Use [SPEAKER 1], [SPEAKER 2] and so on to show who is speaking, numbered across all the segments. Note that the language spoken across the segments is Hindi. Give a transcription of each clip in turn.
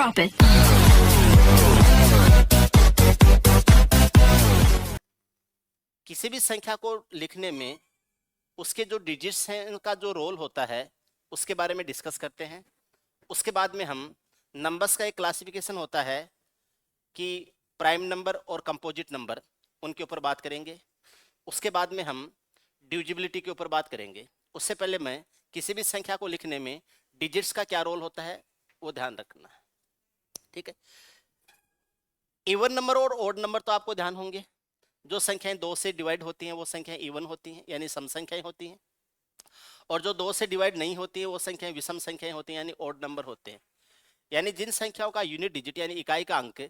[SPEAKER 1] Drop it.
[SPEAKER 2] किसी भी संख्या को लिखने में उसके जो डिजिट्स हैं उनका जो रोल होता है उसके बारे में डिस्कस करते हैं। उसके बाद में हम नंबर्स का एक क्लासिफिकेशन होता है कि प्राइम नंबर और कंपोजिट नंबर, उनके ऊपर बात करेंगे। उसके बाद में हम डिविजिबिलिटी के ऊपर बात करेंगे। उससे पहले मैं किसी भी संख्या को लिखने में डिजिट्स का क्या रोल होता है वो ध्यान रखना है, ठीक है। इवन नंबर और ओड नंबर तो आपको ध्यान होंगे। जो संख्याएं 2 से डिवाइड होती हैं वो संख्याएं इवन होती हैं, यानी सम संख्याएं होती हैं, और जो 2 से डिवाइड नहीं होती है वो संख्याएं विषम संख्याएं होती हैं, यानी ओड नंबर होते हैं। यानी जिन संख्याओं का यूनिट डिजिट यानी इकाई का अंक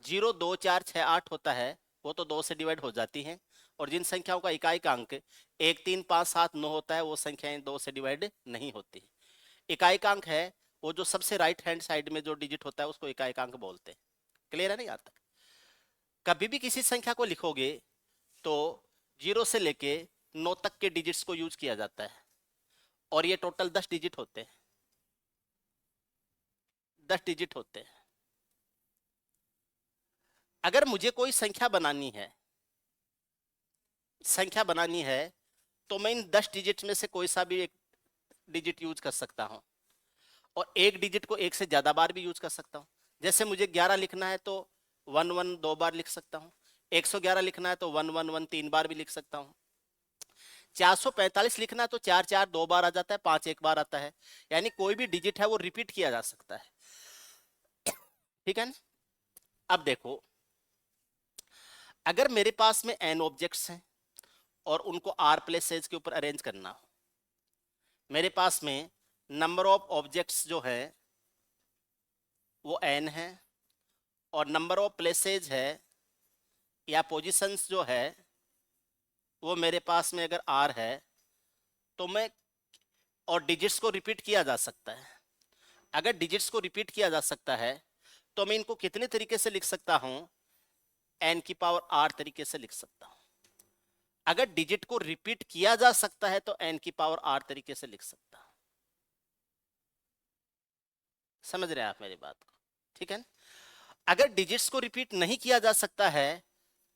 [SPEAKER 2] 0, 2, 4, 6, 8 होता है वो तो 2 से डिवाइड हो जाती हैं, और जिन संख्याओं का इकाई का अंक 1, 3, 5, 7, 9 होता है वो संख्याएं 2 से डिवाइड नहीं होती। इकाई का अंक है वो जो सबसे राइट हैंड साइड में जो डिजिट होता है उसको इकाई का अंक बोलते हैं। क्लियर है नहीं? आता कभी भी किसी संख्या को लिखोगे तो 0 से लेके 9 तक के डिजिट्स को यूज किया जाता है, और ये टोटल 10 डिजिट होते हैं। 10 डिजिट होते हैं। अगर मुझे कोई संख्या बनानी है तो मैं इन 10 डिजिट में से कोई सा भी एक डिजिट यूज कर सकता हूं, और एक डिजिट को एक से ज्यादा बार भी यूज कर सकता हूं। जैसे मुझे 11 लिखना है तो 1 1 2 बार लिख सकता हूं। 111 लिखना है तो 1 1 1 3 बार भी लिख सकता हूं। 445 लिखना है तो 4 4 2 बार आ जाता है, 5 एक बार आता है। यानी कोई भी डिजिट है वो रिपीट किया जा सकता है, ठीक है ना? अब देखो, अगर मेरे पास में n ऑब्जेक्ट्स हैं और उनको r प्लेसेस के ऊपर अरेंज करना हो, मेरे पास में नंबर ऑफ ऑब्जेक्ट्स जो है वो n है, और नंबर ऑफ प्लेसेस है या पोजीशंस जो है वो मेरे पास में अगर r है, तो मैं, और डिजिट्स को रिपीट किया जा सकता है। अगर डिजिट्स को रिपीट किया जा सकता है तो मैं इनको कितने तरीके से लिख सकता हूं? n की पावर r तरीके से लिख सकता हूं। अगर डिजिट को रिपीट किया जा सकता है तो n की पावर r तरीके से लिख सकता हूं। समझ रहे हैं आप मेरी बात को? ठीक है ना? अगर डिजिट्स को रिपीट नहीं किया जा सकता है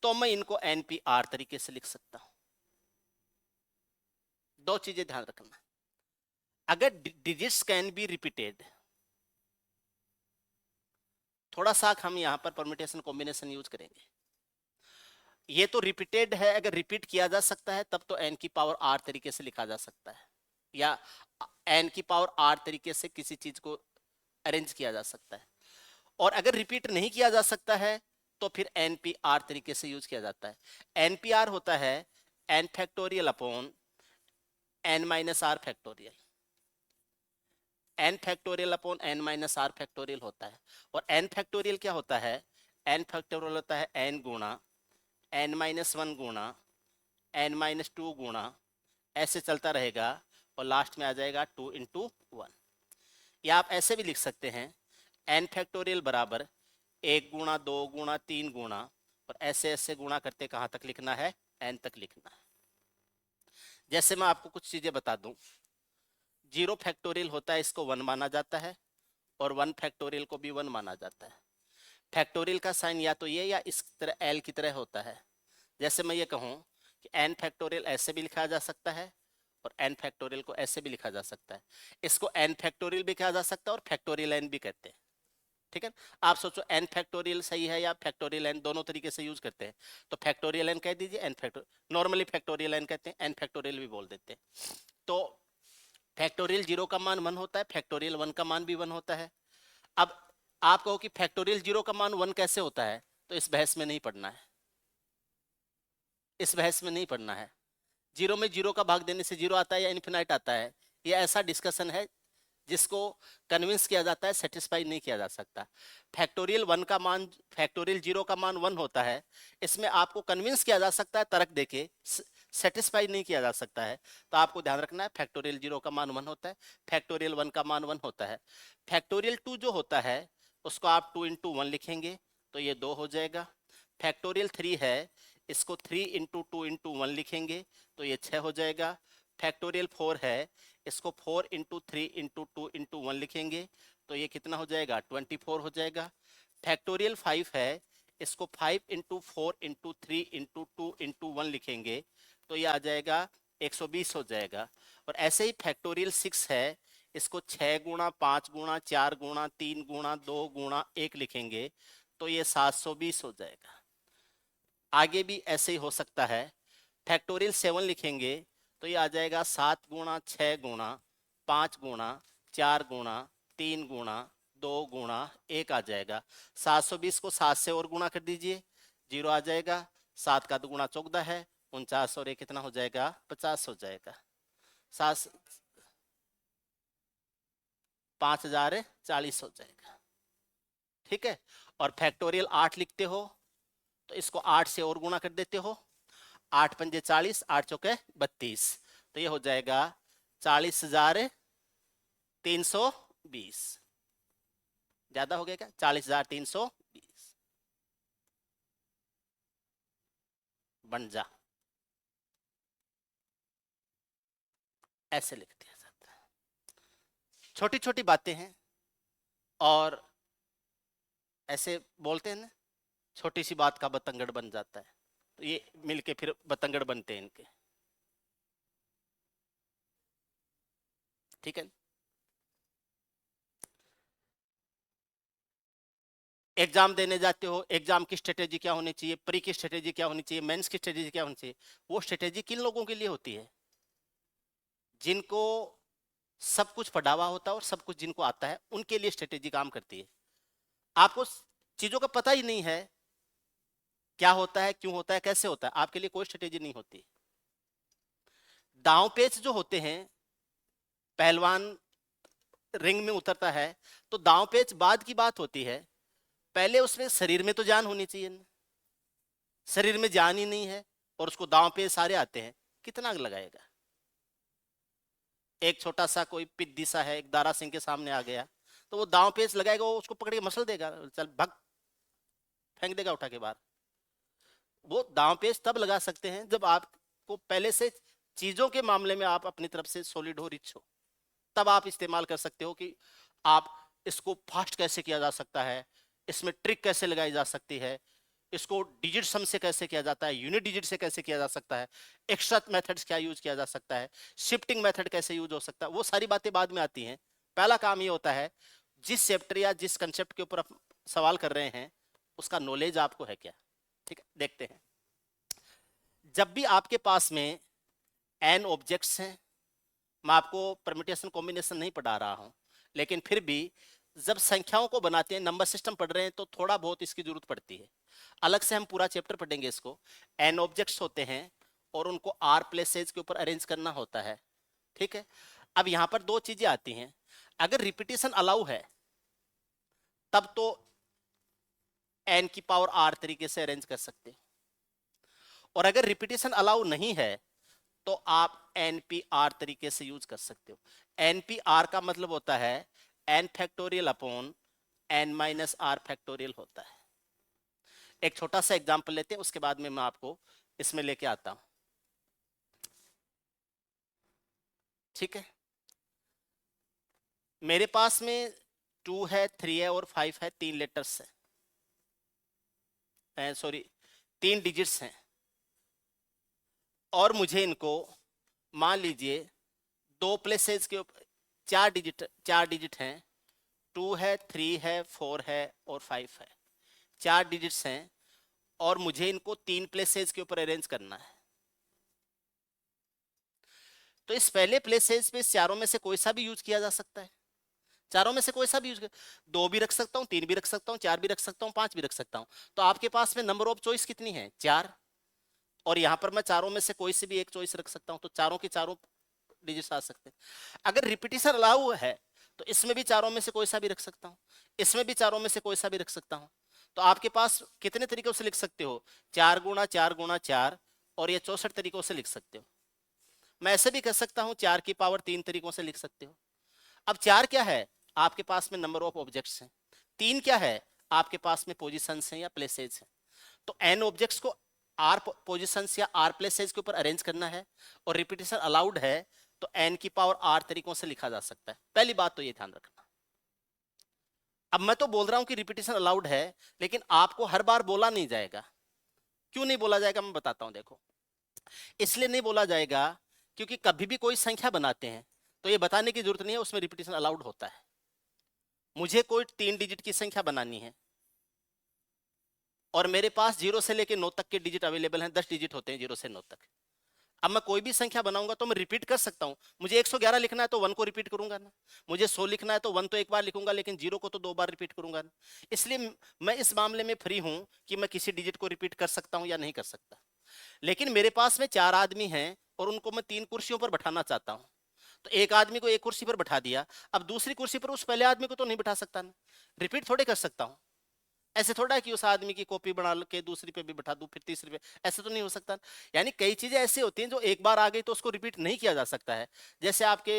[SPEAKER 2] तो मैं इनको npr तरीके से लिख सकता हूं। दो चीजें ध्यान रखना। अगर डिजिट्स कैन बी रिपीटेड, थोड़ा सा हम यहां पर परम्यूटेशन कॉम्बिनेशन यूज करेंगे। ये तो रिपीटेड है, अगर रिपीट किया जा सकता है तब तो n की पावर r तरीके से लिखा जा सकता है, या n की पावर r तरीके से किसी चीज को अरेंज किया जा सकता है। और अगर रिपीट नहीं किया जा सकता है तो फिर npr तरीके से यूज किया जाता है। npr होता है n factorial upon n minus r factorial. n factorial upon n minus r factorial होता है। और n फैक्टोरियल क्या होता है? n फैक्टोरियल होता है n गुणा n माइनस 1 गुणा n माइनस 2 गुणा, ऐसे चलता रहेगा, और लास्ट में आ जाएगा 2 इंटू 1। या आप ऐसे भी लिख सकते हैं n फैक्टोरियल बराबर 1 गुणा 2 गुणा 3 गुणा, और ऐसे ऐसे गुणा करते कहां तक लिखना है? n तक लिखना है। जैसे मैं आपको कुछ चीजें बता दूं, 0 फैक्टोरियल होता है, इसको 1 माना जाता है, और 1 फैक्टोरियल को भी 1 माना जाता है। फैक्टोरियल का साइन या तो ये या इस तरह एल की तरह होता है। जैसे मैं ये कहूं कि n फैक्टोरियल ऐसे भी लिखा जा सकता है, और n फैक्टोरियल को ऐसे भी लिखा जा सकता है। इसको n फैक्टोरियल भी कहा जा सकता है और फैक्टोरियल n भी कहते हैं, ठीक है। आप सोचो n फैक्टोरियल सही है या फैक्टोरियल n, दोनों तरीके से यूज करते हैं। तो फैक्टोरियल n कह दीजिए, n factorial, normally factorial n कहते हैं, n फैक्टोरियल भी बोल देते हैं। तो फैक्टोरियल 0 का मान 1 होता है, फैक्टोरियल 1 का मान भी 1 होता है। अब आप कहो कि फैक्टोरियल 0 का मान 1 कैसे होता है, तो इस बहस में नहीं पढ़ना है, इस बहस में नहीं पढ़ना है। 0 में 0 का भाग देने से 0 आता है या इन्फिनाइट आता है, ये ऐसा डिस्कशन है जिसको कन्विंस किया जाता है, सेटिस्फाई नहीं किया जा सकता। फैक्टोरियल 1 का मान, फैक्टोरियल 0 का मान 1 होता है, इसमें आपको कन्विंस किया जा सकता है तर्क देके, सेटिस्फाई नहीं किया जा सकता है। तो आपको ध्यान रखना है फैक्टोरियल 0 का मान 1 होता है, फैक्टोरियल 1 का मान 1 होता है। फैक्टोरियल 2 जो होता है उसको आप 2 इंटू 1 लिखेंगे तो ये 2 हो जाएगा। फैक्टोरियल 3 है, इसको 3 इंटू 2 इंटू 1 लिखेंगे तो ये 6 हो जाएगा। फैक्टोरियल 4 है, इसको 4 इंटू 3 इंटू 2 इंटू 1 लिखेंगे तो ये कितना हो जाएगा 24 हो जाएगा। फैक्टोरियल 5 है, इसको 5 इंटू 4 इंटू 3 इंटू 2 इंटू 1 लिखेंगे तो ये आ जाएगा 120 हो जाएगा। और ऐसे ही फैक्टोरियल 6 है, इसको 6 गुणा 5 गुणा 4 गुणा 3 गुणा 2 गुणा 1 लिखेंगे तो ये 720 हो जाएगा। आगे भी ऐसे ही हो सकता है। फैक्टोरियल 7 लिखेंगे तो ये आ जाएगा 7 गुणा 6 गुणा 5 गुणा 4 गुणा 3 गुणा 2 गुणा 1 आ जाएगा। 720 को 7 से और गुणा कर दीजिए, 0 आ जाएगा। 7 का 2 गुणा 14 है, 49 और ये कितना हो जाएगा 50 हो जाएगा। 7 5040 हो जाएगा। ठीक है। और फैक्टोरियल 8 लिखते हो तो इसको 8 से और गुणा कर देते हो, 8 पंजे 40, 8 चौके 32, तो ये हो जाएगा 40,320। ज्यादा हो गया क्या? 40,320 बन जा, ऐसे लिख दिया जाता है। छोटी छोटी बातें हैं और ऐसे बोलते हैं ना, छोटी सी बात का बतंगड़ बन जाता है, तो ये मिलके फिर बतंगड़ बनते हैं इनके। ठीक है। एग्जाम देने जाते हो, एग्जाम की स्ट्रेटेजी क्या होनी चाहिए, प्री की स्ट्रेटेजी क्या होनी चाहिए, मेंस की स्ट्रेटेजी क्या होनी चाहिए? वो स्ट्रेटेजी किन लोगों के लिए होती है? जिनको सब कुछ पढ़ा हुआ होता है और सब कुछ जिनको आता है उनके लिए स्ट्रेटेजी काम करती है। आपको चीजों का पता ही नहीं है, क्या होता है, क्यों होता है, कैसे होता है, आपके लिए कोई स्ट्रेटेजी नहीं होती। दांव पेच जो होते हैं, पहलवान रिंग में उतरता है तो दांव पेच बाद की बात होती है, पहले उसमें शरीर में तो जान होनी चाहिए ना। शरीर में जान ही नहीं है और उसको दांव पेच सारे आते हैं, कितना लगाएगा? एक छोटा सा कोई पिद्दी सा है, एक दारा सिंह के सामने आ गया तो वो दांव पेच लगाएगा, वो उसको पकड़ के मसल देगा, चल भग, फेंक देगा उठा के बाहर। वो दांव पेच तब लगा सकते हैं जब आपको पहले से चीजों के मामले में आप अपनी तरफ से सॉलिड हो, रिच हो, तब आप इस्तेमाल कर सकते हो कि आप इसको फास्ट कैसे किया जा सकता है, इसमें ट्रिक कैसे लगाई जा सकती है, इसको डिजिट सम से कैसे किया जाता है, यूनिट डिजिट से कैसे किया जा सकता है, एक्स्ट्रा मेथड्स क्या यूज किया जा सकता है, शिफ्टिंग मेथड कैसे यूज हो सकता है, वो सारी बातें बाद में आती हैं। पहला काम ये होता है, जिस चैप्टर या जिस कंसेप्ट के ऊपर आप सवाल कर रहे हैं उसका नॉलेज आपको है क्या। ठीक है, देखते हैं। जब भी आपके पास में n ऑब्जेक्ट्स हैं, मैं आपको परम्यूटेशन कॉम्बिनेशन नहीं पढ़ा रहा हूं, लेकिन फिर भी जब संख्याओं को बनाते हैं, नंबर सिस्टम पढ़ रहे हैं, तो थोड़ा बहुत इसकी जरूरत पड़ती है। अलग से हम पूरा चैप्टर पढ़ेंगे इसको। n ऑब्जेक्ट्स होते हैं और उनको r प्लेसेस के ऊपर अरेंज करना होता है। ठीक है। अब यहां पर दो चीजें आती हैं। अगर रिपीटेशन अलाउ है तब तो n की पावर r तरीके से अरेंज कर सकते हो, और अगर रिपीटेशन अलाउ नहीं है तो आप NPR तरीके से यूज कर सकते हो। NPR का मतलब होता है n factorial upon n minus r factorial होता है। एक छोटा सा एग्जांपल लेते हैं, उसके बाद में मैं आपको इसमें लेके आता हूं। ठीक है। मेरे पास में 2 है, 3 है और 5 है, 3 लेटर्स है, सॉरी 3 डिजिट्स हैं, और मुझे इनको मान लीजिए दो प्लेसेस के ऊपर 4 डिजिट हैं, 2 है, 3 है, 4 है और 5 है, 4 डिजिट्स हैं, और मुझे इनको 3 प्लेसेस के ऊपर अरेंज करना है। तो इस पहले प्लेसेस पे चारों में से कोई सा भी यूज किया जा सकता है, चारों में से कोई सा भी यूज, 2 भी रख सकता हूं, 3 भी रख सकता हूं, 4 भी रख सकता हूं, 5 भी रख सकता हूं। तो आपके पास में नंबर ऑफ चॉइस कितनी है? 4। और यहां पर मैं चारों में से कोई से भी एक चॉइस रख सकता हूं, तो चारों के चारों डिजिट्स आ सकते हैं। अगर रिपीटिशन अलाउ है तो इसमें भी चारों में से कोई सा भी रख सकता हूं, इसमें भी चारों में से कोई सा भी रख सकता हूं। तो आपके पास कितने तरीकों से लिख सकते हो? 4 गुणा 4 गुणा 4, और ये 64 तरीकों से लिख सकते हो। मैं ऐसे भी कर सकता हूं, 4 की पावर 3 तरीकों से लिख सकते हो। अब 4 क्या है? आपके पास में नंबर ऑफ ऑब्जेक्ट्स हैं। 3 क्या है? आपके पास में पोजीशंस हैं या प्लेसेस हैं। तो n ऑब्जेक्ट्स को r पोजीशंस या r प्लेसेस के ऊपर अरेंज करना है, और रिपीटेशन अलाउड है तो n की पावर r तरीकों से लिखा जा सकता है। पहली बात तो ये ध्यान रखना। अब मैं तो बोल रहा हूं कि रिपीटेशन अलाउड है, लेकिन आपको हर बार बोला नहीं जाएगा। क्यों नहीं बोला जाएगा मैं बताता हूं। देखो, इसलिए नहीं बोला जाएगा क्योंकि कभी भी कोई संख्या बनाते हैं तो ये बताने की जरूरत नहीं है उसमें रिपीटेशन अलाउड होता है। मुझे कोई 3 डिजिट की संख्या बनानी है और मेरे पास 0 से लेकर 9 तक के डिजिट अवेलेबल हैं, 10 डिजिट होते हैं 0 से 9 तक। अब मैं कोई भी संख्या बनाऊंगा तो मैं रिपीट कर सकता हूं। मुझे 111 लिखना है तो 1 को रिपीट करूंगा ना, मुझे 100 लिखना है तो 1 तो एक बार लिखूंगा, लेकिन 0 को तो 2 बार रिपीट करूंगा ना। इसलिए मैं इस मामले में फ्री हूं कि मैं किसी डिजिट को रिपीट कर सकता हूं या नहीं कर सकता। लेकिन मेरे पास में 4 आदमी हैं और उनको मैं 3 कुर्सियों पर बैठाना चाहता हूं, तो एक आदमी को एक कुर्सी पर बैठा दिया, अब दूसरी कुर्सी पर उस पहले आदमी को तो नहीं बैठा सकता ना, रिपीट थोड़े कर सकता हूं। ऐसे थोड़ा है कि उस आदमी की कॉपी बना के दूसरी पे भी बैठा दूं फिर तीसरी पे, ऐसे तो नहीं हो सकता। यानी कई चीजें ऐसी होती हैं जो एक बार आ गई तो उसको रिपीट नहीं किया जा सकता है। जैसे आपके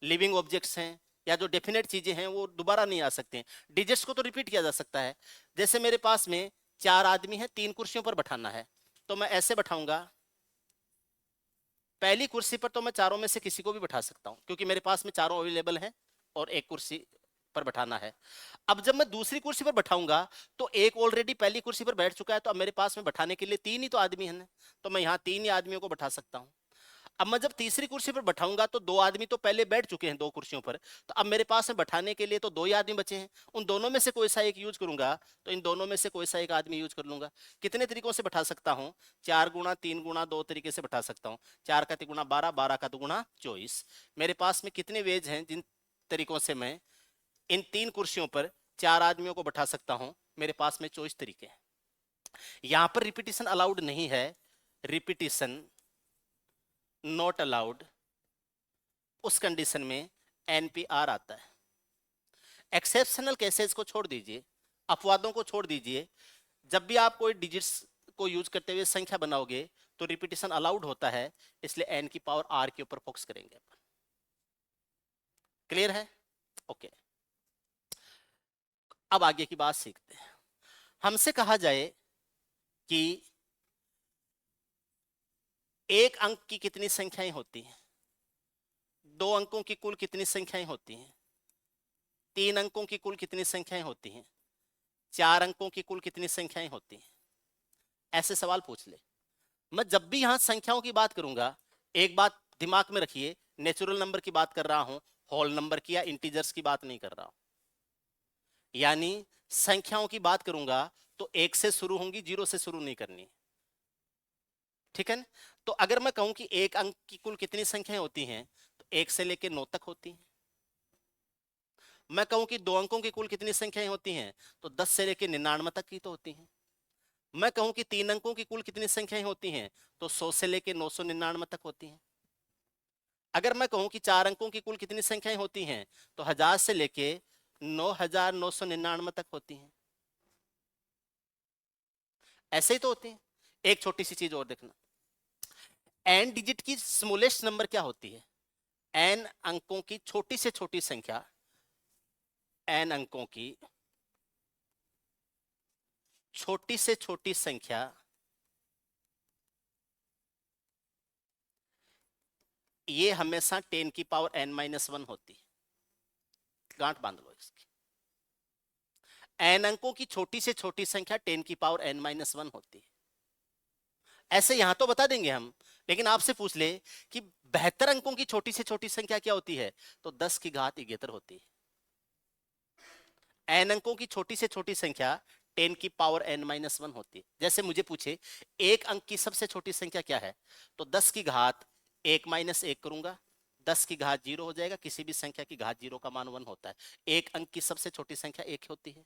[SPEAKER 2] लिविंग ऑब्जेक्ट्स हैं या जो डेफिनेट चीजें हैं वो दोबारा नहीं आ सकती हैं। डिजिट्स को तो रिपीट किया जा सकता है। जैसे मेरे पास में 4 आदमी हैं, 3 कुर्सियों पर बैठाना है, तो मैं ऐसे बैठाऊंगा। पहली कुर्सी पर तो मैं चारों में से किसी को भी बैठा सकता हूं क्योंकि मेरे पास में चारों अवेलेबल हैं और एक कुर्सी पर बैठाना है। अब जब मैं दूसरी कुर्सी पर बैठाऊंगा तो एक ऑलरेडी पहली कुर्सी पर बैठ चुका है, तो अब मेरे पास में बैठाने के लिए 3 ही तो आदमी हैं, तो मैं यहाँ 3 ही आदमियों को बैठा सकता हूँ। अब मैं जब तीसरी कुर्सी पर बैठाऊंगा तो 2 आदमी तो पहले बैठ चुके हैं 2 कुर्सियों पर, तो अब मेरे पास में बैठाने के लिए तो 2 ही आदमी बचे हैं। उन दोनों में से कोई सा एक यूज करूंगा, तो इन दोनों में से कोई सा एक आदमी यूज कर लूंगा। कितने तरीकों से बैठा सकता हूँ? 4 गुणा 3 गुणा 2 तरीके से बैठा सकता हूँ। 4 का 3 गुणा 12, 12 का 2 गुणा 24। मेरे पास में कितने वेज हैं जिन तरीकों से मैं इन 3 कुर्सियों पर 4 आदमियों को बैठा सकता हूं? मेरे पास में 24 तरीके हैं। यहां पर रिपीटिशन अलाउड नहीं है, रिपीटिशन नॉट अलाउड। उस कंडीशन में एनपीआर आता है। एक्सेप्शनल केसेस को छोड़ दीजिए, अपवादों को छोड़ दीजिए, जब भी आप कोई डिजिट्स को यूज करते हुए संख्या बनाओगे तो रिपीटिशन अलाउड होता है, इसलिए एन की पावर आर के ऊपर फोकस करेंगे। क्लियर है? ओके, अब आगे की बात सीखते हैं। हमसे कहा जाए कि एक अंक की कितनी संख्याएं होती हैं, 2 अंकों की कुल कितनी संख्याएं होती हैं, 3 अंकों की कुल कितनी संख्याएं होती हैं, 4 अंकों की कुल कितनी संख्याएं होती हैं। ऐसे सवाल पूछ ले। मैं जब भी यहां संख्याओं की बात करूंगा, एक बात दिमाग में रखिए, नेचुरल नंबर की बात कर रहा हूं, होल नंबर की या इंटीजर्स की बात नहीं कर रहा हूं। यानी संख्याओं की बात करूंगा तो 1 से शुरू होंगी, 0 से शुरू नहीं करनी। ठीक है ना? तो अगर मैं कहूं कि एक अंक की कुल कितनी संख्याएं होती हैं, तो 1 से लेकर 9 तक होती हैं। मैं कहूं कि 2 अंकों की कुल कितनी संख्याएं होती हैं, तो 10 से लेकर 99 तक की तो होती हैं। मैं कहूं कि 3 अंकों की कुल कितनी संख्याएं होती हैं, तो 100 से लेकर 999 तक होती हैं। अगर मैं कहूं कि 4 अंकों की कुल कितनी संख्याएं होती हैं, तो 1000 से लेके 9999 तक होती हैं। ऐसे ही तो होती हैं। एक छोटी सी चीज और देखना, एन डिजिट की स्मॉलेस्ट नंबर क्या होती है? एन अंकों की छोटी से छोटी संख्या, एन अंकों की छोटी से छोटी संख्या ये हमेशा 10 की पावर n माइनस 1 होती है। गांठ बांध लो इसकी। एन अंकों की छोटी से छोटी संख्या 10 की पावर n माइनस 1 होती है। ऐसे यहां तो बता देंगे हम, लेकिन आपसे पूछ ले कि 72 अंकों की छोटी से छोटी संख्या क्या होती है, तो 10 की घात 71 होती है। एन अंकों की छोटी से छोटी संख्या 10 की पावर n माइनस 1 होती है। जैसे मुझे पूछे एक अंक की सबसे छोटी संख्या क्या है, तो 10 की घात 1 माइनस 1 करूंगा, 10 की घात 0 हो जाएगा। किसी भी संख्या की घात 0 का मान 1 होता है। एक अंक की सबसे छोटी संख्या 1 होती है।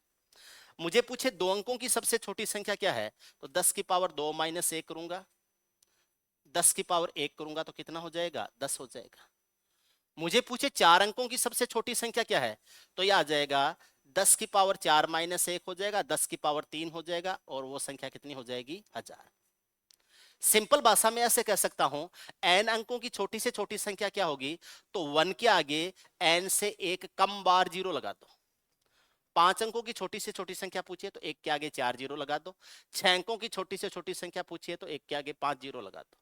[SPEAKER 2] मुझे पूछे 2 अंकों की सबसे छोटी संख्या क्या है, तो 10 की पावर 2 माइनस 1 करूंगा, 10 की पावर 1 करूंगा तो कितना हो जाएगा, 10 हो जाएगा। मुझे पूछे 4 अंकों की सबसे छोटी संख्या क्या है, तो यह आ जाएगा 10 की पावर 4 माइनस 1 हो जाएगा, 10 की पावर 3 हो जाएगा, और वो संख्या कितनी हो जाएगी, 1000। सिंपल भाषा में ऐसे कह सकता हूं, n अंकों की छोटी से छोटी संख्या क्या होगी, तो 1 के आगे n से एक कम बार 0 लगा दो। 5 अंकों की छोटी से छोटी संख्या पूछिए तो 1 के आगे 4 जीरो लगा दो। 6 अंकों की छोटी से छोटी संख्या पूछिए तो 1 के आगे 5 जीरो लगा दो।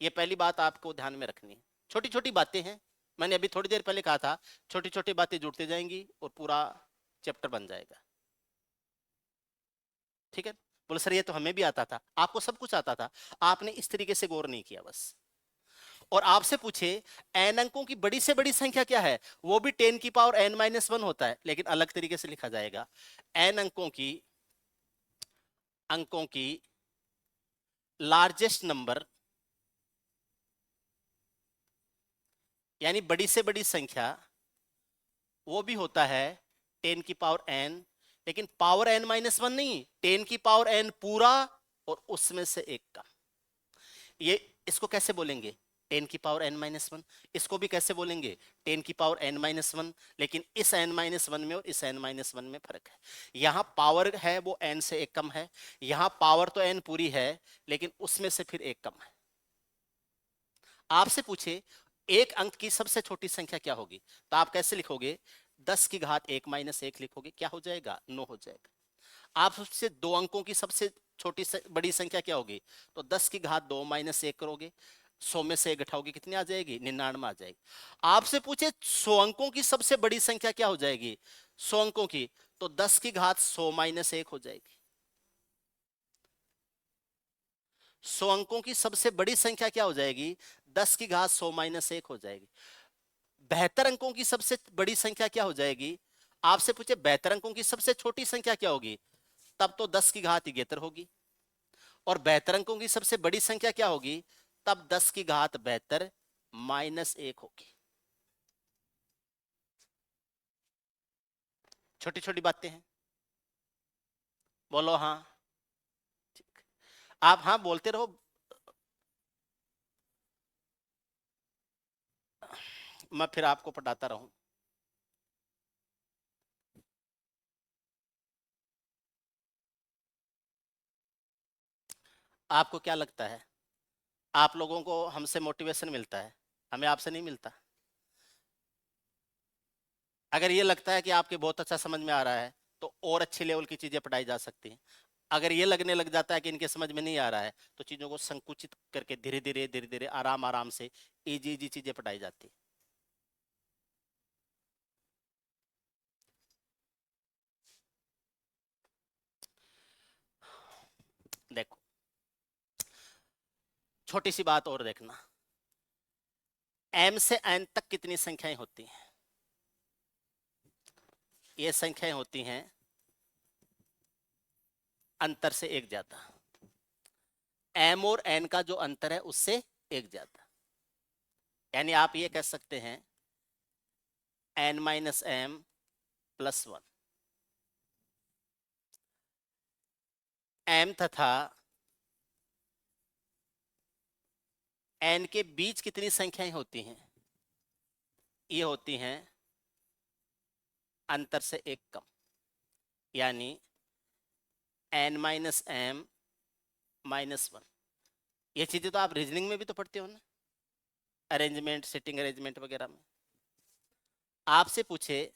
[SPEAKER 2] ये पहली बात आपको ध्यान में रखनी है। छोटी छोटी बातें हैं, मैंने अभी थोड़ी देर पहले कहा था छोटी छोटी बातें जुड़ते जाएंगी और पूरा चैप्टर बन जाएगा। ठीक है, बोले सर ये तो हमें भी आता था, आपको सब कुछ आता था, आपने इस तरीके से गौर नहीं किया बस। और आपसे पूछे एन अंकों की बड़ी से बड़ी संख्या क्या है, वो भी 10 की पावर n-1 होता है, लेकिन अलग तरीके से लिखा जाएगा। एन अंकों की लार्जेस्ट नंबर, यानी बड़ी से बड़ी संख्या, वो भी होता है 10 की पावर n, लेकिन पावर n-1 नहीं, 10 की पावर n पूरा और उसमें से एक का। ये इसको कैसे बोलेंगे, 10 की पावर n-1। इसको भी कैसे बोलेंगे, 10 की पावर n-1। लेकिन इस n-1 में और इस n-1 में फर्क है। यहां पावर है वो n से एक कम है, यहां पावर तो n पूरी है लेकिन उसमें से फिर एक कम है। आपसे पूछे एक अंक की सबसे छोटी संख्या क्या होगी, तो आप कैसे लिखोगे, 10 की घात 1-1 लिखोगे, क्या हो जाएगा, 9 हो जाएगा। आप उससे दो अंकों की सबसे छोटी बड़ी संख्या क्या होगी, तो 10 की घात 2-1 करोगे, 100 में से 1 घटाओगे, कितनी आ जाएगी, 99 आ जाएगी। आपसे पूछे 100 अंकों की सबसे बड़ी संख्या क्या हो जाएगी, 100 अंकों की, तो 10 की घात 100-1 हो जाएगी। 100 अंकों की सबसे बड़ी संख्या क्या हो जाएगी, 10 की घात 100-1 हो जाएगी। 72 अंकों की सबसे बड़ी संख्या क्या हो जाएगी, आपसे पूछे 72 अंकों की सबसे छोटी संख्या क्या होगी, तब तो 10 की घात 71 होगी। और 72 अंकों की सबसे बड़ी संख्या क्या होगी, तब 10 की घात 72-1 होगी। छोटी छोटी बातें हैं, बोलो हाँ। ठीक, आप हाँ बोलते रहो, मैं फिर आपको पढ़ाता रहूं। आपको क्या लगता है, आप लोगों को हमसे मोटिवेशन मिलता है, हमें आपसे नहीं मिलता। अगर ये लगता है कि आपके बहुत अच्छा समझ में आ रहा है तो और अच्छी लेवल की चीजें पढ़ाई जा सकती हैं। अगर ये लगने लग जाता है कि इनके समझ में नहीं आ रहा है तो चीजों को संकुचित करके धीरे धीरे आराम आराम से इजी इजी चीजें पढ़ाई जाती है। देखो छोटी सी बात और देखना, m से n तक कितनी संख्याएं होती हैं, ये संख्याएं होती हैं अंतर से एक ज्यादा, m और n का जो अंतर है उससे एक ज्यादा। यानी आप ये कह सकते हैं n-m+1, m तथा n के बीच कितनी संख्याएं होती हैं, ये होती हैं अंतर से एक कम, यानी n-m-1। ये चीजें तो आप रीजनिंग में भी तो पढ़ते हो ना, अरेंजमेंट सिटिंग अरेंजमेंट वगैरह में। आपसे पूछे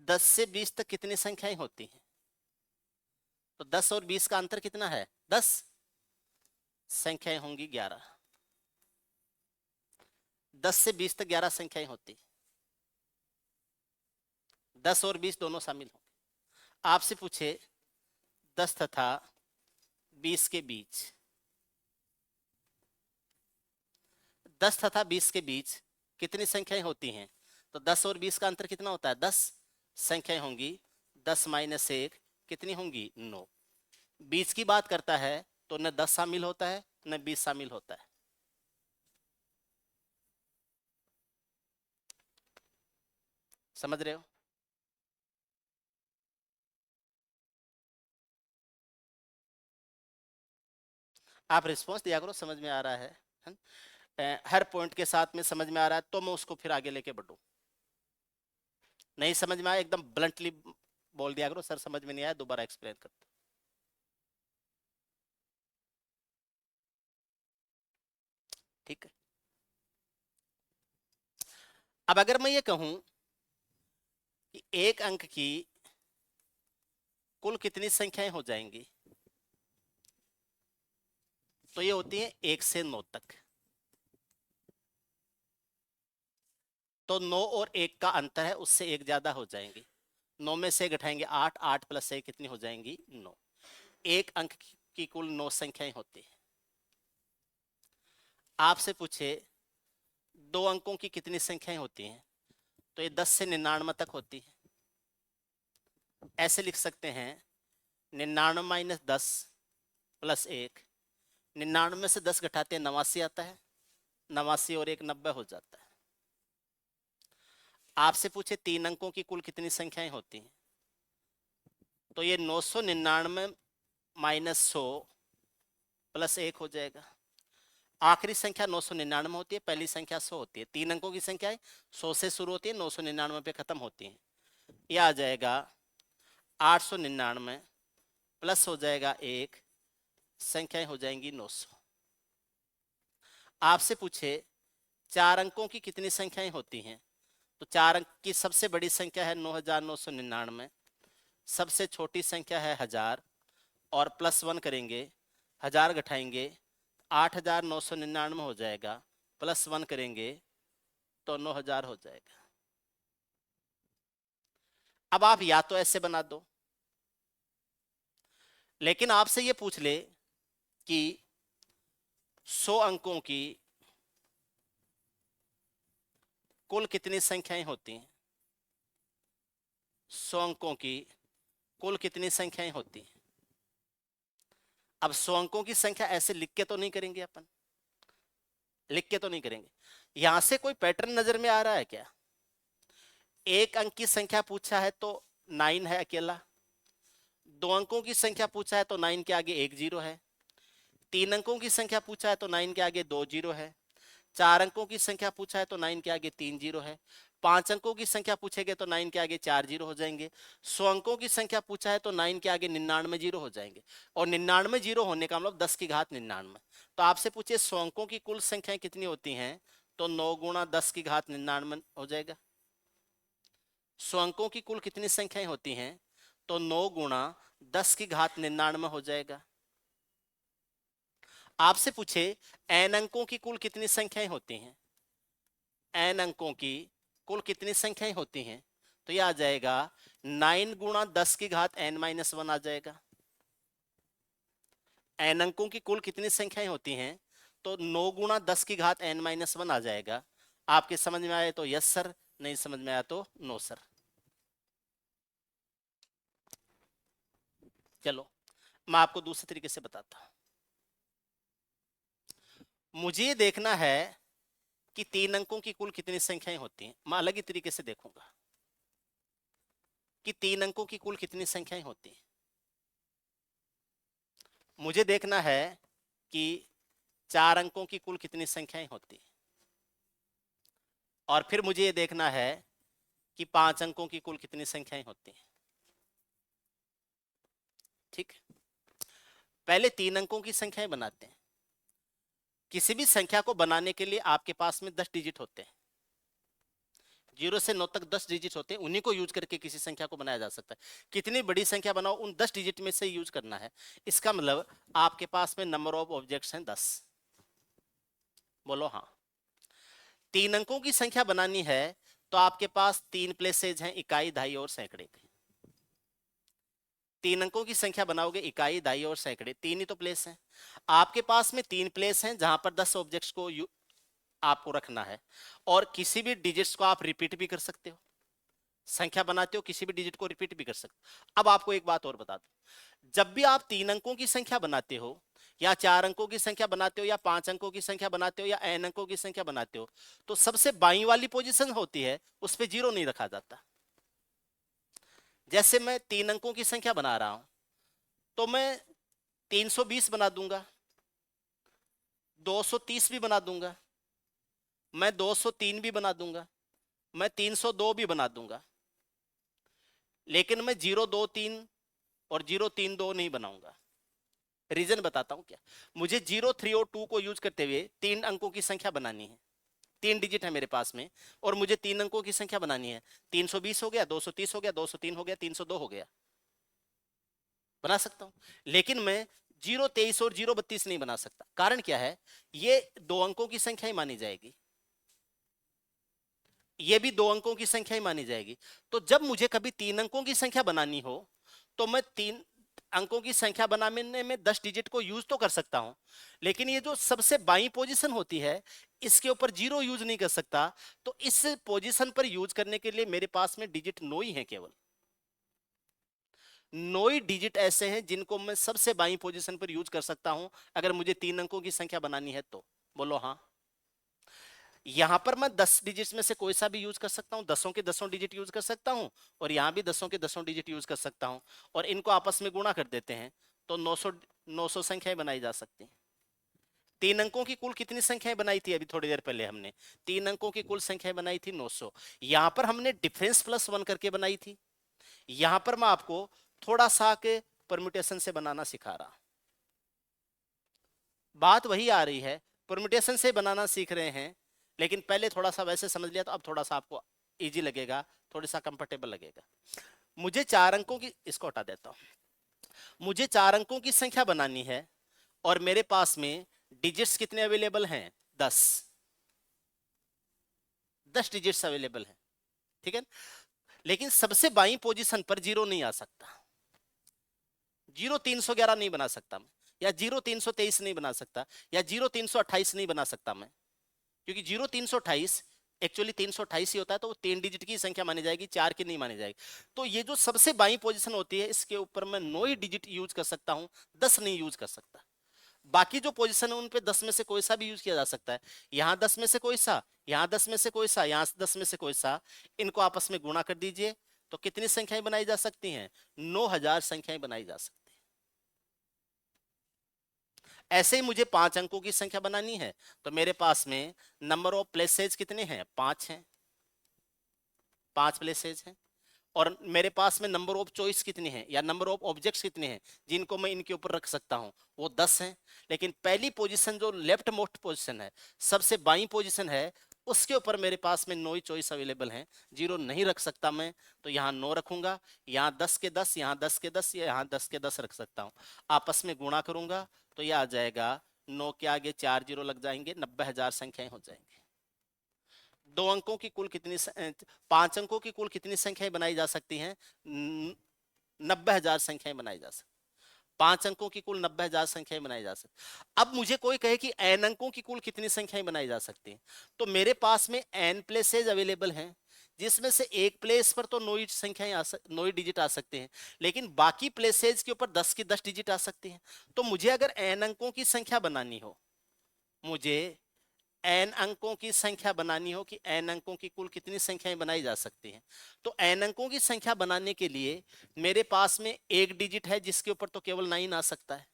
[SPEAKER 2] 10 से 20 तक कितनी संख्याएं होती हैं, तो 10 और 20 का अंतर कितना है, 10, संख्याएं होंगी 11। 10 से 20 तक 11 संख्याएं होती, 10 और 20 दोनों शामिल होंगे। आपसे पूछे 10 तथा 20 के बीच, 10 तथा 20 के बीच कितनी संख्याएं होती हैं, तो 10 और 20 का अंतर कितना होता है, 10 संख्याएं होंगी, 10-1 कितनी होंगी, 9। 20 की बात करता है तो न 10 शामिल होता है न 20 शामिल होता है। समझ रहे हो, आप रिस्पॉन्स दिया करो, समझ में आ रहा है? हर पॉइंट के साथ में समझ में आ रहा है तो मैं उसको फिर आगे लेके बढ़ू, नहीं समझ में आया एकदम ब्लंटली बोल दिया करो, सर समझ में नहीं आया, दोबारा एक्सप्लेन कर। ठीक है, अब अगर मैं ये कहूं कि एक अंक की कुल कितनी संख्याएं हो जाएंगी, तो ये होती है 1 से 9 तक। तो 9 और 1 का अंतर है, उससे 1 ज्यादा हो जाएंगी। 9 में से घटाएंगे 8, 8 प्लस 1 कितनी हो जाएंगी? 9। एक अंक की कुल 9 संख्याएं होती है। आपसे पूछे 2 अंकों की कितनी संख्याएं होती हैं, तो ये 10 से 99 तक होती है। ऐसे लिख सकते हैं 99 माइनस 10 प्लस 1। 99 में से 10 घटाते हैं 89 आता है, 89 और 1 90 हो जाता है। आपसे पूछे 3 अंकों की कुल कितनी संख्याएं होती हैं, तो ये 999 माइनस 100 प्लस 1 हो जाएगा। आखिरी संख्या 999 होती है, पहली संख्या 100 होती है। 3 अंकों की संख्या 100 से शुरू होती है, 999 पे खत्म होती है। यह आ जाएगा 899 प्लस हो जाएगा 1, संख्याएं हो जाएंगी 900। आपसे पूछे 4 अंकों की कितनी संख्याएं होती हैं, तो 4 अंक की सबसे बड़ी संख्या है 9999, सबसे छोटी संख्या है 1000, और प्लस 1 करेंगे, 1000 घटाएंगे 8999 हो जाएगा, प्लस 1 करेंगे तो 9000 हो जाएगा। अब आप या तो ऐसे बना दो, लेकिन आपसे ये पूछ ले कि 100 अंकों की कुल कितनी संख्याएं होती हैं, 100 अंकों की कुल कितनी संख्याएं होती हैं। अब 100 अंकों की संख्या ऐसे लिख के तो नहीं करेंगे अपन, लिख के तो नहीं करेंगे। यहां से कोई पैटर्न नजर में आ रहा है क्या? एक अंक की संख्या पूछा है तो 9 है अकेला, 2 अंकों की संख्या पूछा है तो 9 के आगे 1 जीरो है, 3 अंकों की संख्या पूछा है तो 9 के आगे 2 जीरो है, 4 अंकों की संख्या पूछा है तो 9 के आगे 3 जीरो है, 5 अंकों की संख्या पूछेंगे तो 9 के आगे 4 जीरो हो जाएंगे, 100 अंकों की संख्या पूछा है तो 9 के आगे 99 जीरो हो जाएंगे, और 99 जीरो होने का मतलब 10 की घात 99। तो आपसे पूछे 100 अंकों की कुल संख्याएं कितनी होती हैं, तो 9 गुणा 10 की घात 99 हो जाएगा। 100 अंकों की कुल कितनी संख्याएं होती हैं, तो 9 गुणा 10 की घात 99 हो जाएगा। आपसे पूछे n अंकों की कुल कितनी संख्याएं होती हैं, n अंकों की कुल कितनी संख्याएं होती हैं, तो यह आ जाएगा 9 गुणा 10 की घात n-1 आ जाएगा। n अंकों की कुल कितनी संख्याएं होती हैं, तो 9 गुणा 10 की घात n-1 आ जाएगा। आपके समझ में आए तो यस सर, नहीं समझ में आया तो नो सर। चलो मैं आपको दूसरे तरीके से बताता हूं। मुझे ये देखना है कि 3 अंकों की कुल कितनी संख्याएं होती हैं। मैं अलग ही तरीके से देखूंगा कि 3 अंकों की कुल कितनी संख्याएं होती हैं। मुझे देखना है कि 4 अंकों की कुल कितनी संख्याएं होती हैं, और फिर मुझे ये देखना है कि 5 अंकों की कुल कितनी संख्याएं होती हैं। ठीक, पहले 3 अंकों की संख्याएं बनाते हैं। किसी भी संख्या को बनाने के लिए आपके पास में 10 डिजिट होते हैं, 0 से 9 तक 10 डिजिट होते हैं, उन्हीं को यूज करके किसी संख्या को बनाया जा सकता है। कितनी बड़ी संख्या बनाओ, उन 10 डिजिट में से यूज करना है। इसका मतलब आपके पास में नंबर ऑफ ऑब्जेक्ट्स हैं 10। बोलो हाँ। 3 अंकों की संख्या बनानी है तो आपके पास 3 प्लेसेज हैं, इकाई, दहाई और सैकड़े के। 3 अंकों की संख्या बनाओगे, इकाई, दहाई और सैकड़े, 3 ही तो प्लेस हैं। आपके पास में 3 प्लेस हैं जहां पर 10 ऑब्जेक्ट्स को आपको रखना है, और किसी भी डिजिट्स को आप रिपीट भी कर सकते हो। संख्या बनाते हो, किसी भी डिजिट को रिपीट भी कर सकते हो। अब आपको एक बात और बता दूं, जब भी आप 3 अंकों की संख्या बनाते हो, या 4 अंकों की संख्या बनाते हो, या 5 अंकों की संख्या बनाते हो, या n अंकों की संख्या बनाते हो, तो सबसे बाईं वाली पोजीशन होती है उस पर 0 नहीं रखा जाता। जैसे मैं 3 अंकों की संख्या बना रहा हूं, तो मैं 320 बना दूंगा, 230 भी बना दूंगा, मैं 203 भी बना दूंगा, मैं 302 भी बना दूंगा, लेकिन मैं 023 और 032 नहीं बनाऊंगा। रीजन बताता हूं क्या। मुझे 0, 3 और 2 को यूज करते हुए 3 अंकों की संख्या बनानी है, 3 डिजिट है मेरे पास में, और मुझे 3 अंकों की संख्या बनानी है। 320 हो गया, 230 हो गया, 203 हो गया, 302 हो गया, बना सकता हूं। लेकिन मैं 023 और 032 नहीं बना सकता। कारण क्या है, ये 2 अंकों की संख्या ही मानी जाएगी। ये भी 2 अंकों की संख्या ही मानी जाएगी। तो जब मुझे कभी 3 अंकों की संख्या बनानी हो तो मैं 3 अंकों की संख्या बनाने में 10 डिजिट को यूज तो कर सकता हूं, लेकिन ये जो सबसे बाई पोजीशन होती है इसके ऊपर 0 यूज नहीं कर सकता। तो इस पोजीशन पर यूज करने के लिए मेरे पास में डिजिट 9 ही है, केवल 9 ही डिजिट ऐसे हैं जिनको मैं सबसे बाई पोजीशन पर यूज कर सकता हूं अगर मुझे 3 अंकों की संख्या बनानी है तो। बोलो हाँ। यहां पर मैं 10 डिजिट्स में से कोई सा भी यूज कर सकता हूं, 10 के 10 डिजिट यूज कर सकता हूं, और यहां भी 10 के 10 डिजिट यूज कर सकता हूं, और इनको आपस में गुणा कर देते हैं तो 900 संख्याएं बनाई जा सकती हैं। 3 अंकों की कुल कितनी संख्याएं बनाई थी अभी थोड़ी देर पहले हमने? 3 अंकों की कुल संख्याएं बनाई थी 900। यहां पर हमने डिफरेंस प्लस 1 करके बनाई थी। यहां पर मैं आपको थोड़ा सा के परम्यूटेशन से बनाना सिखा रहा। बात वही आ रही है, परम्यूटेशन से बनाना सीख रहे हैं, लेकिन पहले थोड़ा सा वैसे समझ लिया तो अब थोड़ा सा आपको इजी लगेगा, थोड़ा सा कंफर्टेबल लगेगा। मुझे 4 अंकों की, इसको हटा देता हूं, मुझे 4 अंकों की संख्या बनानी है और मेरे पास में डिजिट्स कितने अवेलेबल हैं? 10। 10 डिजिट्स अवेलेबल हैं, ठीक है। लेकिन सबसे बाई पोजीशन पर 0 नहीं आ सकता। 0 311 नहीं बना सकता मैं, या 0 323 नहीं बना सकता, या 0 328 नहीं बना सकता मैं, क्योंकि 0 328 एक्चुअली 328 ही होता है, तो वो 3 डिजिट की संख्या मानी जाएगी, 4 की नहीं मानी जाएगी। तो ये जो सबसे बाई पोजीशन होती है इसके ऊपर मैं 9 ही डिजिट यूज कर सकता हूं, 10 नहीं यूज कर सकता। बाकी जो पोजीशन है उन पे 10 में से कोई सा भी यूज किया जा सकता है। यहां 10 में से कोई सा, यहां 10 में से कोई सा, यहां 10 में से कोई सा, इनको आपस में गुणा कर दीजिए तो कितनी संख्याएं बनाई जा सकती हैं? 9000 संख्याएं बनाई जा सकती हैं। ऐसे ही मुझे 5 अंकों की संख्या बनानी है तो मेरे पास में नंबर ऑफ प्लेसेज कितने हैं? 5 हैं, 5 प्लेसेज हैं। और मेरे पास में नंबर ऑफ चॉइस कितनी है, या नंबर ऑफ ऑब्जेक्ट्स कितने हैं जिनको मैं इनके ऊपर रख सकता हूं? वो 10 हैं। लेकिन पहली पोजीशन जो लेफ्ट मोस्ट पोजीशन है, सबसे बाई पोजीशन है, उसके ऊपर मेरे पास में 9 चॉइस अवेलेबल हैं, 0 नहीं रख सकता मैं। तो यहाँ 9 रखूंगा, यहाँ 10 के 10, यहाँ 10 के 10, या यहाँ 10 के 10 रख सकता हूँ। आपस में गुणा करूंगा तो यह आ जाएगा, 9 के आगे 4 जीरो लग जाएंगे, 90,000 संख्याएं हो जाएंगी। 2 अंकों की कुल कितनी 5 अंकों की कुल कितनी संख्याएं बनाई जा सकती हैं? 90,000 संख्याएं बनाई जा सकती। 5 अंकों की कुल 90,000 संख्याएं बनाई जा सकती। अब मुझे कोई कहे कि एन अंकों की कुल कितनी संख्याएं बनाई जा सकती हैं, तो मेरे पास में एन प्लेसेज अवेलेबल हैं, जिसमें से एक प्लेस पर तो 9 संख्याएं 9 डिजिट आ सकते हैं, लेकिन बाकी प्लेसेज के ऊपर 10 की 10 डिजिट आ सकती हैं। तो मुझे अगर एन अंकों की संख्या बनानी हो, मुझे एन अंकों की संख्या बनानी हो कि एन अंकों की कुल कितनी संख्याएं बनाई जा सकती हैं, तो एन अंकों की संख्या बनाने के लिए मेरे पास में एक डिजिट है जिसके ऊपर तो केवल 9 आ सकता है।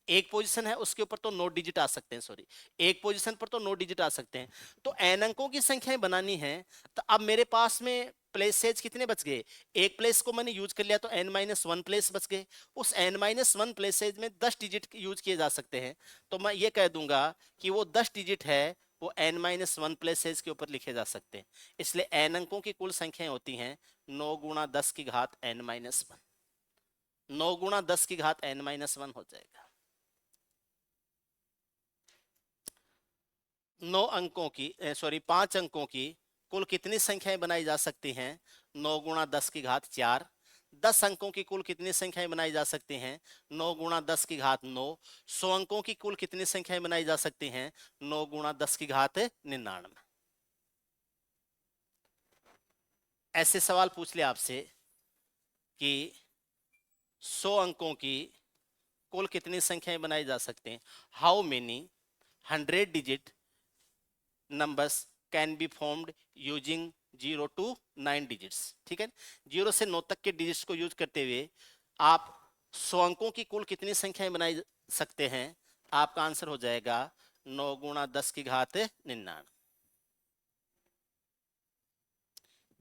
[SPEAKER 2] एक पोजीशन है उसके ऊपर तो 9 डिजिट आ सकते हैं, सॉरी, एक पोजीशन पर तो 9 डिजिट आ सकते हैं। तो एन अंकों की संख्याएं बनानी है तो अब मेरे पास में प्लेसेज कितने बच गए? एक प्लेस को मैंने यूज कर लिया तो n-1 प्लेस बच गए। उस n-1 प्लेसेज में 10 डिजिट यूज किए जा सकते हैं। तो मैं ये कह दूंगा कि वो 10 डिजिट है, वो n-1 प्लेसेज के ऊपर लिखे जा सकते हैं। इसलिए एन अंकों की कुल संख्याएं होती हैं 9 गुणा 10 की घात n-1। 9 गुणा 10 की घात n-1 हो जाएगा। 5 अंकों की कुल कितनी संख्याएं बनाई जा सकती हैं? 9 गुणा 10 की घात 4। 10 अंकों की कुल कितनी संख्याएं बनाई जा सकती हैं? 9 गुणा 10 की घात 9। 100 अंकों की कुल कितनी संख्याएं बनाई जा सकती हैं? 9 गुणा 10 की घात 99। ऐसे सवाल पूछ ले आपसे कि 100 अंकों की कुल कितनी संख्याएं बनाई जा सकती हैं? How many 100 digit numbers can be formed using 0 to 9 digits। ठीक है, 0 से 9 तक के डिजिट्स को यूज करते हुए आप 100 अंकों की कुल कितनी संख्याएं बनाई सकते हैं? आपका आंसर हो जाएगा 9 गुणा 10 की घात 99।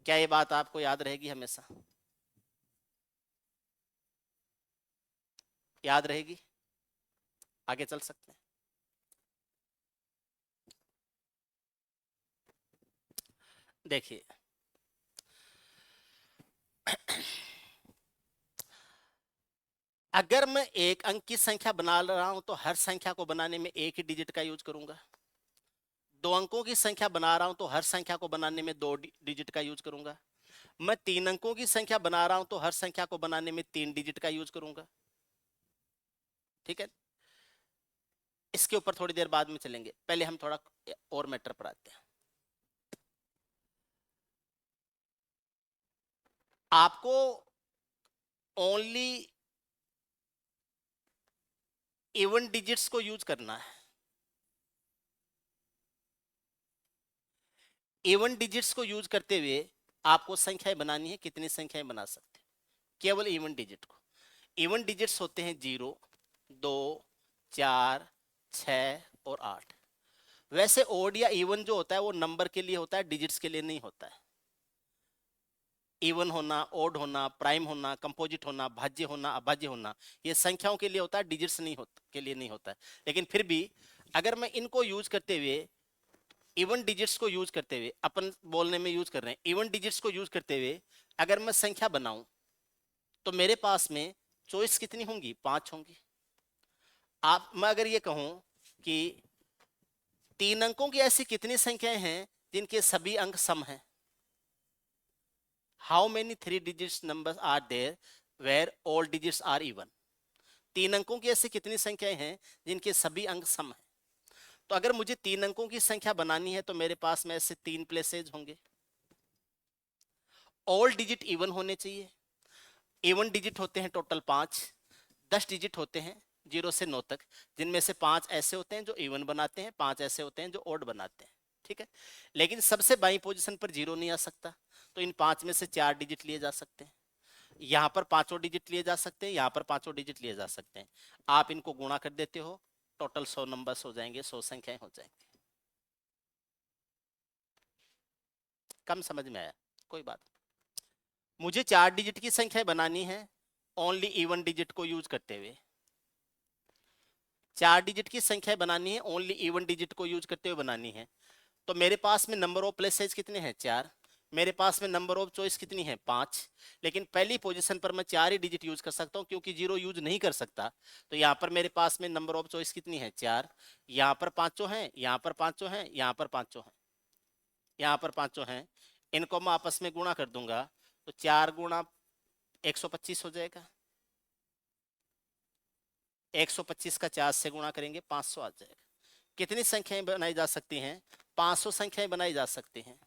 [SPEAKER 2] क्या ये बात आपको याद रहेगी हमेशा? याद रहेगी? आगे चल सकते हैं। देखिए, अगर मैं एक अंक की संख्या बना रहा हूं तो हर संख्या को बनाने में एक ही डिजिट का यूज करूंगा। दो अंकों की संख्या बना रहा हूं तो हर संख्या को बनाने में दो डिजिट का यूज करूंगा। मैं तीन अंकों की संख्या बना रहा हूं तो हर संख्या को बनाने में तीन डिजिट का यूज करूंगा। ठीक है, इसके ऊपर थोड़ी देर बाद में चलेंगे, पहले हम थोड़ा और मैटर पर आते हैं। आपको ओनली इवन डिजिट्स को यूज करना है। इवन डिजिट्स को यूज करते हुए आपको संख्याएं बनानी है। कितनी संख्याएं बना सकते हैं? केवल इवन डिजिट को। इवन डिजिट्स होते हैं 0, 2, 4, 6 और 8। वैसे ओड या इवन जो होता है वो नंबर के लिए होता है, डिजिट्स के लिए नहीं होता है। इवन होना, ओड होना, प्राइम होना, कंपोजिट होना, भाज्य होना, अभाज्य होना, ये संख्याओं के लिए होता है, डिजिट्स नहीं होता के लिए नहीं होता है। लेकिन फिर भी अगर मैं इनको यूज करते हुए, इवन डिजिट्स को यूज करते हुए, अपन बोलने में यूज कर रहे हैं, इवन डिजिट्स को यूज करते हुए अगर मैं संख्या बनाऊं तो मेरे पास में चॉइस कितनी होंगी? 5 होंगी। आप, मैं अगर ये कहूं कि तीन अंकों की ऐसी कितनी संख्याएं हैं जिनके सभी अंक सम हैं? How many three digits numbers are there where all digits are even? तीन अंकों की ऐसी कितनी संख्याएं हैं जिनके सभी अंक सम हैं? तो अगर मुझे तीन अंकों की संख्या बनानी है तो मेरे पास में ऐसे तीन प्लेसेज होंगे। ऑल डिजिट इवन होने चाहिए। इवन डिजिट होते हैं टोटल 5। 10 डिजिट होते हैं 0 से 9 तक, जिनमें से 5 ऐसे होते हैं जो इवन बनाते हैं, 5 ऐसे होते हैं जो ओड बनाते हैं। ठीक है, लेकिन सबसे बाई पोजीशन पर 0 नहीं आ सकता, तो इन 5 में से 4 डिजिट लिए जा सकते हैं। यहाँ पर पांचों डिजिट लिए जा सकते हैं, यहाँ पर पांचों डिजिट लिए जा सकते हैं। आप इनको गुणा कर देते हो, टोटल 100 नंबर्स हो जाएंगे, 100 संख्याएं हो जाएंगी। कम समझ में आया? कोई बात। मुझे 4 डिजिट की संख्या बनानी है ओनली इवन डिजिट को यूज करते हुए। 4 डिजिट की संख्या बनानी है ओनली इवन डिजिट को यूज करते हुए बनानी है। तो मेरे पास में नंबर ऑफ प्लेसेज कितने हैं? 4। मेरे पास में नंबर ऑफ चॉइस कितनी है? 5। लेकिन पहली पोजीशन पर मैं 4 ही डिजिट यूज कर सकता हूं क्योंकि 0 यूज नहीं कर सकता। तो यहाँ पर मेरे पास में नंबर ऑफ चॉइस कितनी है? 4। यहाँ पर पांचों हैं, यहाँ पर पांचों हैं, यहाँ पर पांचों हैं, यहाँ पर पांचों हैं। इनको मैं आपस में गुणा कर दूंगा तो 4 गुणा 125 हो जाएगा। 125 का 4 से गुणा करेंगे 500 आ जाएगा। कितनी संख्याएं बनाई जा सकती हैं? 500 संख्याएं बनाई जा सकती हैं।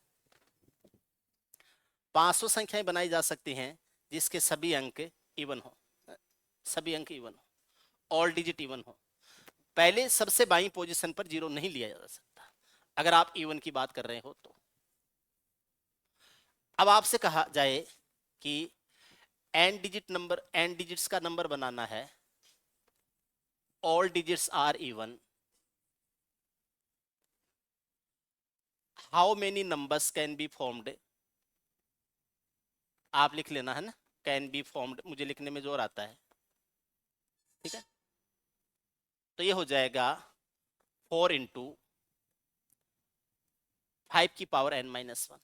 [SPEAKER 2] 500 संख्याएं बनाई जा सकती हैं जिसके सभी अंक इवन हो, सभी अंक इवन हो, ऑल डिजिट इवन हो। पहले सबसे बाई पोजीशन पर 0 नहीं लिया जा सकता अगर आप इवन की बात कर रहे हो तो। अब आपसे कहा जाए कि एन डिजिट्स का नंबर बनाना है, all digits are even, how many numbers can be formed? आप लिख लेना है ना, कैन बी फॉर्म्ड, मुझे लिखने में जोर आता है। ठीक है, तो ये हो जाएगा 4 इंटू 5 की पावर n-1।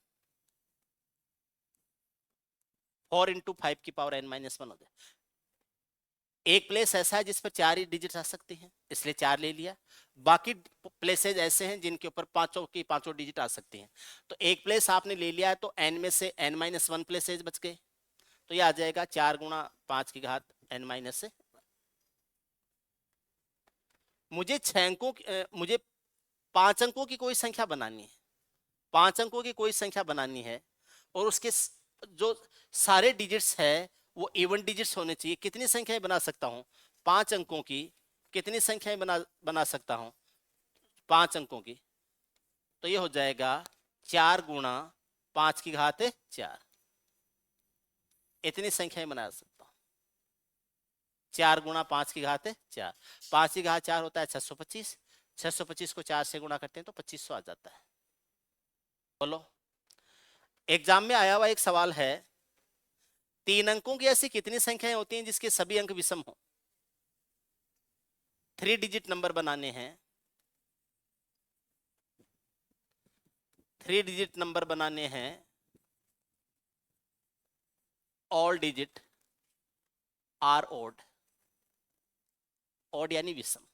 [SPEAKER 2] 4 इंटू 5 की पावर n-1 हो जाए। एक प्लेस ऐसा है जिस पर 4 ही डिजिट आ सकती हैं, इसलिए 4 ले लिया। बाकी प्लेसेज ऐसे हैं जिनके ऊपर पांचों की पांचों डिजिट आ सकती हैं। तो एक प्लेस आपने ले लिया है तो n में से n-1 प्लेसेज बच गए। तो ये आ जाएगा 4 गुणा 5 की घात n-। मुझे 6 अंकों मुझे 5 अंकों की कोई संख्या बनानी है, 5 अंकों की कोई संख्या बनानी है और उसके जो सारे डिजिट्स है वो इवन डिजिट्स होने चाहिए। कितनी संख्याएं बना सकता हूं? 5 अंकों की कितनी संख्याएं बना सकता हूं? 5 अंकों की। तो ये हो जाएगा 4 गुणा 5 की घात 4। इतनी संख्याएं बना सकता हूं। 4 गुणा 5 की घात 4, 5 की घात 4 होता है 625। 625 को 4 से गुणा करते हैं तो 2500 आ जाता है। बोलो, एग्जाम में आया हुआ एक सवाल है, 3 अंकों की ऐसी कितनी संख्याएं होती हैं जिसके सभी अंक विषम हो? 3 डिजिट नंबर बनाने हैं, 3 डिजिट नंबर बनाने हैं, all digit are odd, odd यानी विषम।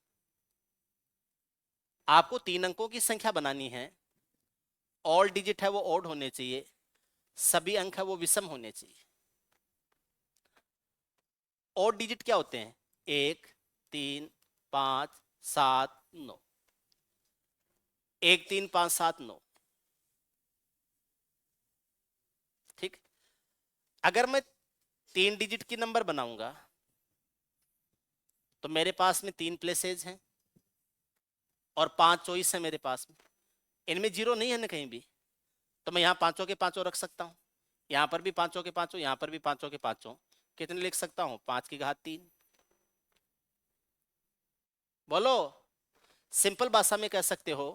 [SPEAKER 2] आपको 3 अंकों की संख्या बनानी है, ऑल डिजिट है वो ऑड होने चाहिए, सभी अंक है वो विषम होने चाहिए। ऑड डिजिट क्या होते हैं? 1, 3, 5, 7, 9। 1, 3, 5, 7, 9। ठीक। अगर मैं 3 डिजिट की नंबर बनाऊंगा तो मेरे पास में 3 प्लेसेज हैं और 5 चॉइस है मेरे पास में, इनमें जीरो नहीं है ना कहीं भी, तो मैं यहाँ पांचों के पांचों रख सकता हूँ, यहाँ पर भी पांचों के पांचों, यहाँ पर भी पांचों के पांचों। कितने लिख सकता हूँ? 5 की घात 3। बोलो, सिंपल भाषा में कह सकते हो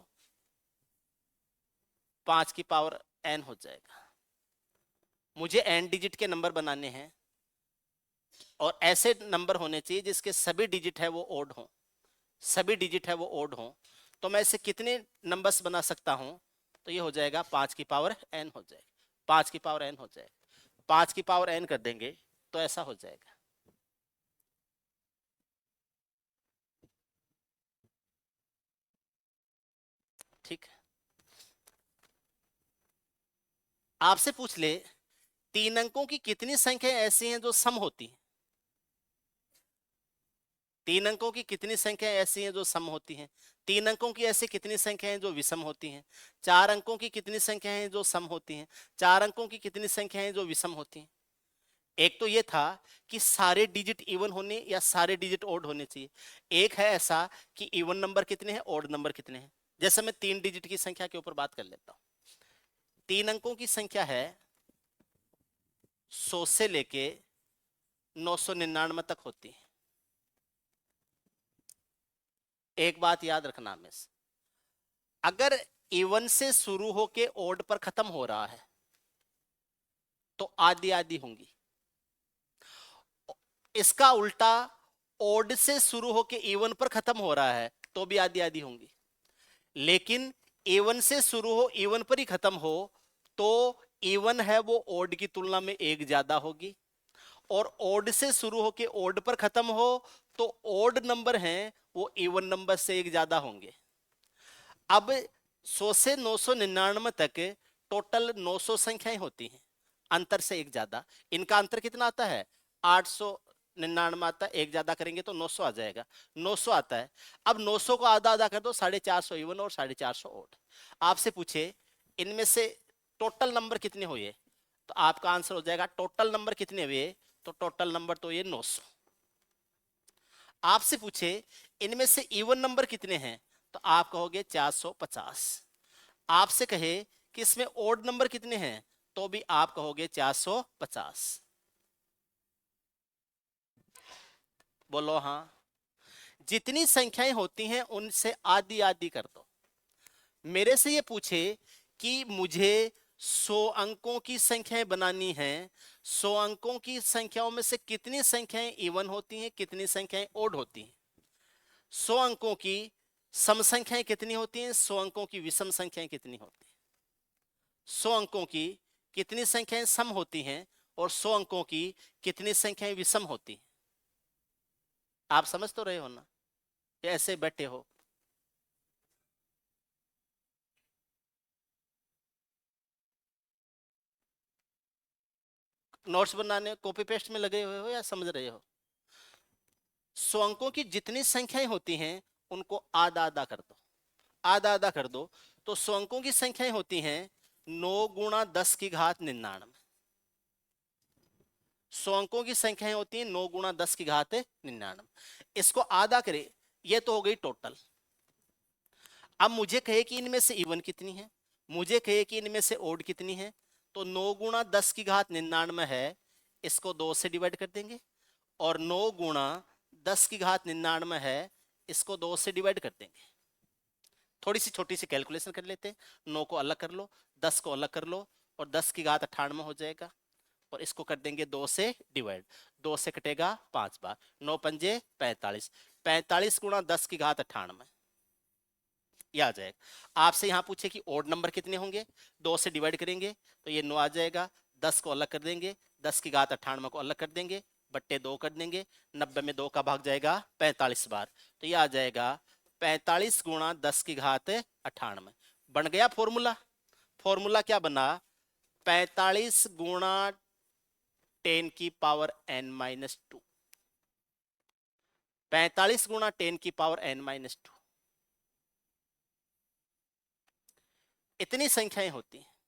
[SPEAKER 2] 5 की पावर n हो जाएगा। मुझे n डिजिट के नंबर बनाने हैं और ऐसे नंबर होने चाहिए जिसके सभी डिजिट है वो ओड हो, सभी डिजिट है वो ओड हो। तो मैं इसे कितने नंबर्स बना सकता हूं? तो ये हो जाएगा 5 की पावर n हो जाएगा, 5 की पावर n हो जाएगा। 5 की पावर n कर देंगे तो ऐसा हो जाएगा। ठीक है, आपसे पूछ ले 3 अंकों की कितनी संख्या ऐसी हैं जो सम होती हैं? 3 अंकों की कितनी संख्या ऐसी हैं जो सम होती हैं? 3 अंकों की ऐसी कितनी संख्या हैं जो विषम होती हैं? 4 अंकों की कितनी संख्या हैं जो सम होती हैं? 4 अंकों की कितनी संख्या हैं जो विषम होती हैं? एक तो ये था कि सारे डिजिट इवन होने या सारे डिजिट ओड होने चाहिए। एक है ऐसा कि इवन नंबर कितने हैं, ओड नंबर कितने हैं। जैसे मैं 3 डिजिट की संख्या के ऊपर बात कर लेता हूं। 3 अंकों की संख्या है 100 से लेके 999 तक होती है। एक बात याद रखना में से, अगर इवन से शुरू होके ओड पर खत्म हो रहा है तो आधी आधी होंगी। इसका उल्टा, ओड से शुरू होके इवन पर खत्म हो रहा है तो भी आधी आधी होंगी। लेकिन इवन से शुरू हो इवन पर ही खत्म हो तो इवन है वो ओड की तुलना में एक ज्यादा होगी, और ओड से शुरू होके ओड पर खत्म हो तो ओड नंबर हैं वो इवन नंबर से एक ज्यादा होंगे। अब 100 से 999 तक टोटल 900 संख्याएं होती हैं, अंतर से एक ज्यादा। इनका अंतर कितना आता है? 899 आता है, एक ज्यादा करेंगे तो 900 आ जाएगा, 900 आता है। अब 900 को आधा आधा कर दो, 450 इवन और 450 ओड। आपसे पूछे इनमें से टोटल नंबर कितने हुए, तो आपका आंसर हो जाएगा टोटल नंबर कितने हुए, तो टोटल नंबर तो ये 900। आपसे पूछे इनमें से इवन नंबर कितने हैं, तो आप कहोगे 450। आपसे कहे कि इसमें ओड नंबर कितने हैं, तो भी आप कहोगे 450। बोलो हाँ। जितनी संख्याएं होती हैं उनसे आधी आधी कर दो। मेरे से ये पूछे कि मुझे 100 अंकों की संख्याएं बनानी है, 100 अंकों की संख्याओं में से कितनी संख्याएं इवन होती हैं, कितनी संख्याएं ओड होती हैं। 100 अंकों की सम संख्याएं कितनी होती हैं, 100 अंकों की विषम संख्याएं कितनी होती हैं। 100 अंकों की कितनी संख्याएं सम होती हैं और 100 अंकों की कितनी संख्याएं विषम होती हैं। आप समझ तो रहे हो ना, या ऐसे बैठे हो? नोट्स बनाने कॉपी पेस्ट में लगे हुए हो या समझ रहे हो? 100 अंकों की जितनी संख्याएं होती हैं उनको आधा आधा कर दो, आधा आधा कर दो। तो 100 अंकों की संख्याएं होती हैं 9 गुणा 10 की घात 99। 100 अंकों की संख्याएं होती हैं 9 गुणा 10 की घात 99। इसको आधा करे, ये तो हो गई टोटल। अब मुझे कहे कि इनमें से इवन कितनी है, मुझे कहे कि इनमें से ओड कितनी है, तो 9 गुणा 10 की घात 99 है, इसको 2 से डिवाइड कर देंगे। और 9 गुणा 10 की घात 99 है, इसको 2 से डिवाइड कर देंगे। थोड़ी सी छोटी सी कैलकुलेशन कर लेते हैं। 9 को अलग कर लो, 10 को अलग कर लो, और 10 की घात 98 हो जाएगा, और इसको कर देंगे 2 से डिवाइड। 2 से कटेगा 5 बार, 9 पंजे 45, 45 गुणा 10 की घात 98, ये आ जाएगा। आपसे यहाँ पूछे कि ओड नंबर कितने होंगे, 2 से डिवाइड करेंगे तो ये 9 आ जाएगा, 10 को अलग कर देंगे, 10 की घात 98 को अलग कर देंगे, बट्टे 2 कर देंगे, 90 में 2 का भाग जाएगा 45 बार, तो ये आ जाएगा 45 गुणा 10 की घात 98 बन गया फॉर्मूला। फॉर्मूला क्या बना? 45 गुणा 10 की पावर n-2, 45 गुणा 10 की पावर n-2। इतनी संख्याएं होती हैं।